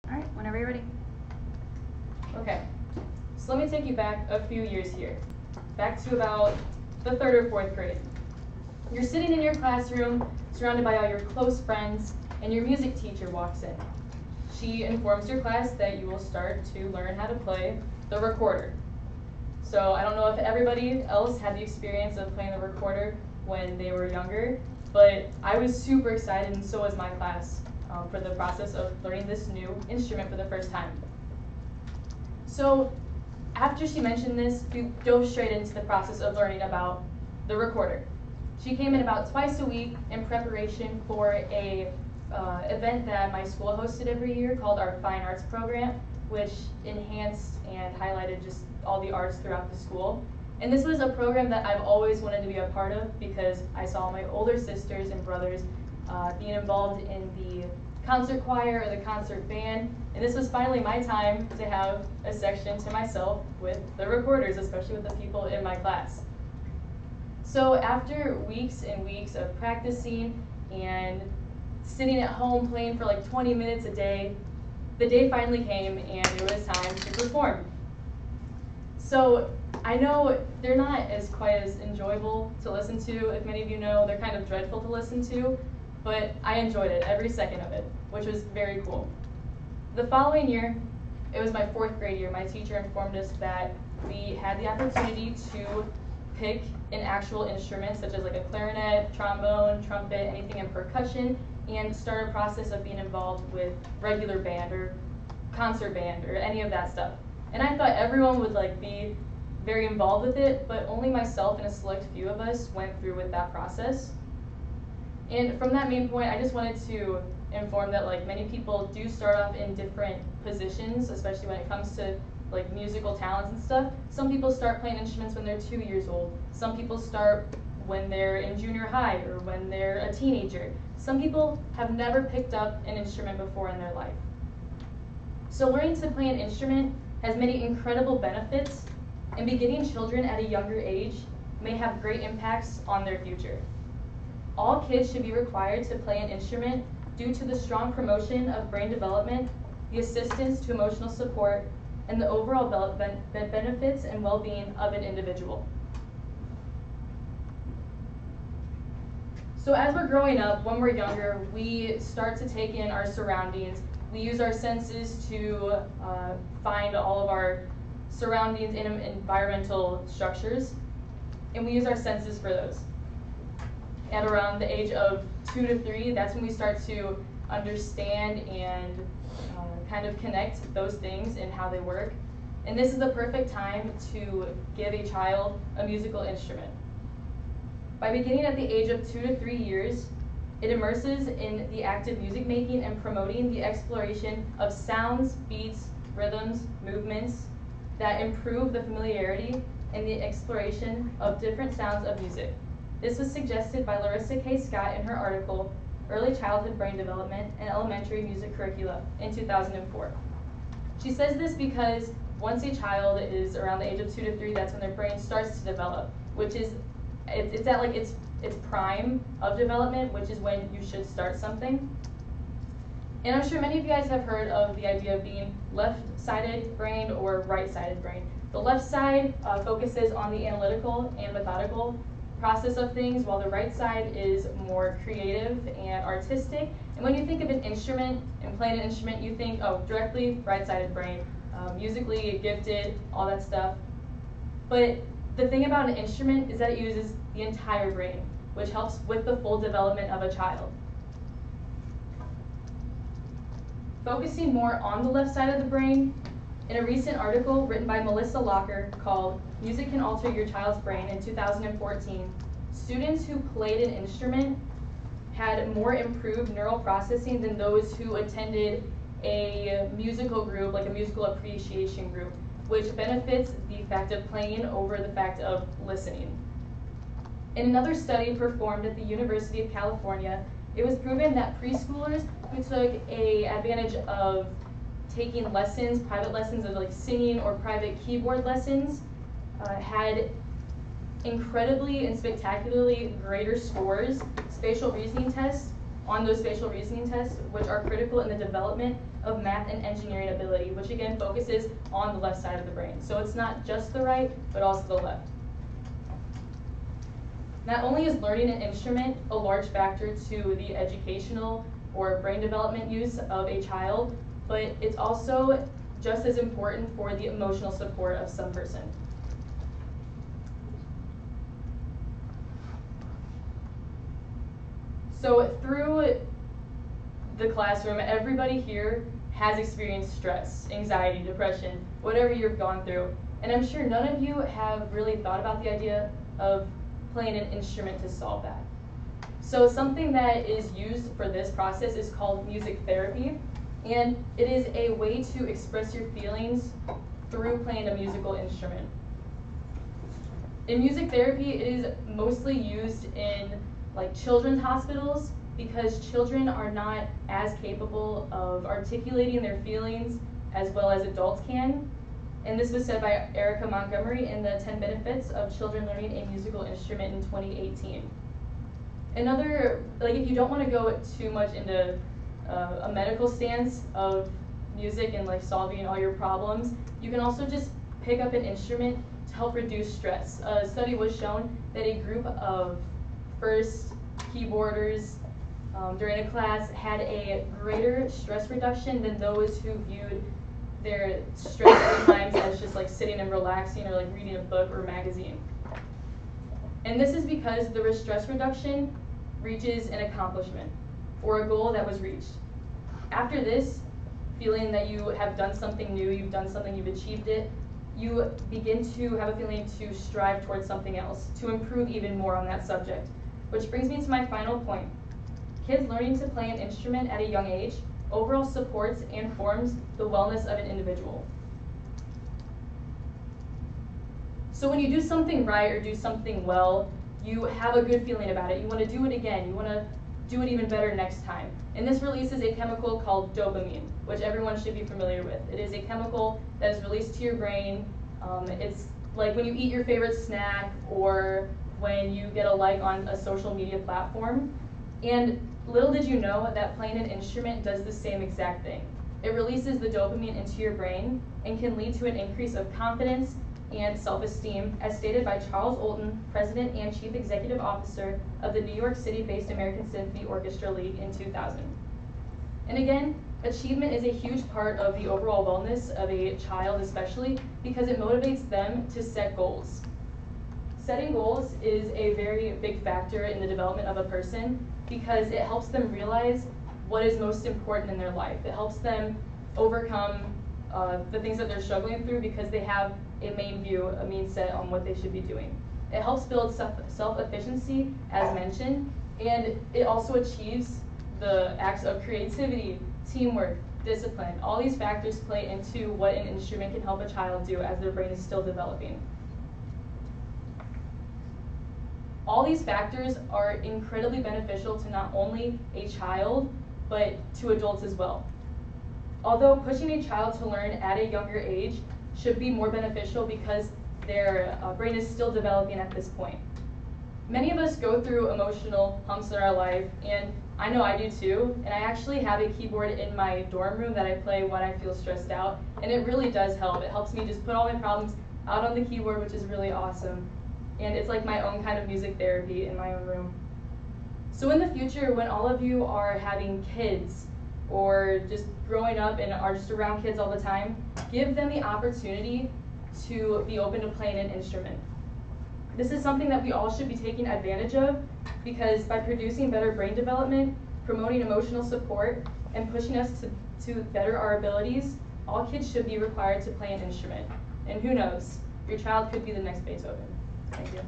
All right, whenever you're ready. Okay, so let me take you back a few years here, back to about the 3rd or 4th grade. You're sitting in your classroom, surrounded by all your close friends, and your music teacher walks in. She informs your class that you will start to learn how to play the recorder. So I don't know if everybody else had the experience of playing the recorder when they were younger, but I was super excited, and so was my class, for the process of learning this new instrument for the first time. So after she mentioned this, we dove straight into the process of learning about the recorder. She came in about twice a week in preparation for a event that my school hosted every year called our Fine Arts Program, which enhanced and highlighted just all the arts throughout the school. And this was a program that I've always wanted to be a part of because I saw my older sisters and brothers being involved in the concert choir or the concert band, and this was finally my time to have a section to myself with the recorders, especially with the people in my class. So after weeks and weeks of practicing and sitting at home playing for like 20 minutes a day, the day finally came and it was time to perform. So I know they're not as quite as enjoyable to listen to. If many of you know, they're kind of dreadful to listen to, but I enjoyed it, every second of it, which was very cool. The following year, it was my 4th grade year, my teacher informed us that we had the opportunity to pick an actual instrument, such as like a clarinet, trombone, trumpet, anything in percussion, and start a process of being involved with regular band or concert band or any of that stuff. And I thought everyone would like be very involved with it, but only myself and a select few of us went through with that process. And from that main point, I just wanted to inform that like many people do start off in different positions, especially when it comes to like musical talents and stuff. Some people start playing instruments when they're 2 years old. Some people start when they're in junior high or when they're a teenager. Some people have never picked up an instrument before in their life. So learning to play an instrument has many incredible benefits, and beginning children at a younger age may have great impacts on their future. All kids should be required to play an instrument due to the strong promotion of brain development, the assistance to emotional support, and the overall benefits and well-being of an individual. So as we're growing up, when we're younger, we start to take in our surroundings. We use our senses to find all of our surroundings in environmental structures, and we use our senses for those. At around the age of 2 to 3, that's when we start to understand and kind of connect those things and how they work. And this is the perfect time to give a child a musical instrument. By beginning at the age of 2 to 3 years, it immerses in the act of music making and promoting the exploration of sounds, beats, rhythms, movements that improve the familiarity and the exploration of different sounds of music. This was suggested by Larissa K. Scott in her article, Early Childhood Brain Development and Elementary Music Curricula in 2004. She says this because once a child is around the age of 2 to 3, that's when their brain starts to develop, which is, it's at like its prime of development, which is when you should start something. And I'm sure many of you guys have heard of the idea of being left-sided brain or right-sided brain. The left side focuses on the analytical and methodical process of things, while the right side is more creative and artistic. And when you think of an instrument and playing an instrument, you think, oh, directly right-sided brain, musically gifted, all that stuff. But the thing about an instrument is that it uses the entire brain, which helps with the full development of a child. Focusing more on the left side of the brain, in a recent article written by Melissa Locker called Music Can Alter Your Child's Brain in 2014, students who played an instrument had more improved neural processing than those who attended a musical group, like a musical appreciation group, which benefits the fact of playing over the fact of listening. In another study performed at the University of California, it was proven that preschoolers who took advantage of taking lessons, private lessons of like singing or private keyboard lessons, had incredibly and spectacularly greater scores, spatial reasoning tests, on those spatial reasoning tests, which are critical in the development of math and engineering ability, which again focuses on the left side of the brain. So it's not just the right, but also the left. Not only is learning an instrument a large factor to the educational or brain development use of a child, but it's also just as important for the emotional support of some person. So through the classroom, everybody here has experienced stress, anxiety, depression, whatever you've gone through. And I'm sure none of you have really thought about the idea of playing an instrument to solve that. So something that is used for this process is called music therapy, and it is a way to express your feelings through playing a musical instrument. In music therapy, it is mostly used in children's hospitals because children are not as capable of articulating their feelings as well as adults can. And this was said by Erica Montgomery in the 10 Benefits of Children Learning a Musical Instrument in 2018. Another, if you don't want to go too much into a medical stance of music and solving all your problems, you can also just pick up an instrument to help reduce stress. A study was shown that a group of first keyboarders during a class had a greater stress reduction than those who viewed their stress times as just sitting and relaxing or reading a book or magazine. And this is because the stress reduction reaches an accomplishment or a goal that was reached. After this, feeling that you have done something new, you've done something, you've achieved it, you begin to have a feeling to strive towards something else, to improve even more on that subject. Which brings me to my final point. Kids learning to play an instrument at a young age overall supports and forms the wellness of an individual. So when you do something right or do something well, you have a good feeling about it. You want to do it again. You want to do it even better next time. And this releases a chemical called dopamine, which everyone should be familiar with. It is a chemical that is released to your brain. It's like when you eat your favorite snack or when you get a like on a social media platform. And little did you know that playing an instrument does the same exact thing. It releases the dopamine into your brain and can lead to an increase of confidence and self-esteem, as stated by Charles Olton, President and Chief Executive Officer of the New York City-based American Symphony Orchestra League in 2000. And again, achievement is a huge part of the overall wellness of a child, especially because it motivates them to set goals. Setting goals is a very big factor in the development of a person because it helps them realize what is most important in their life. It helps them overcome the things that they're struggling through because they have a main view, a main set on what they should be doing. It helps build self-efficiency, as mentioned, and it also achieves the acts of creativity, teamwork, discipline. All these factors play into what an instrument can help a child do as their brain is still developing. All these factors are incredibly beneficial to not only a child, but to adults as well. Although pushing a child to learn at a younger age should be more beneficial because their brain is still developing at this point. Many of us go through emotional humps in our life, and I know I do too, and I actually have a keyboard in my dorm room that I play when I feel stressed out, and it really does help. It helps me just put all my problems out on the keyboard, which is really awesome. And it's like my own kind of music therapy in my own room. So in the future, when all of you are having kids or just growing up and are just around kids all the time, give them the opportunity to be open to playing an instrument. This is something that we all should be taking advantage of because by producing better brain development, promoting emotional support, and pushing us to better our abilities, all kids should be required to play an instrument. And who knows, your child could be the next Beethoven. Thank you.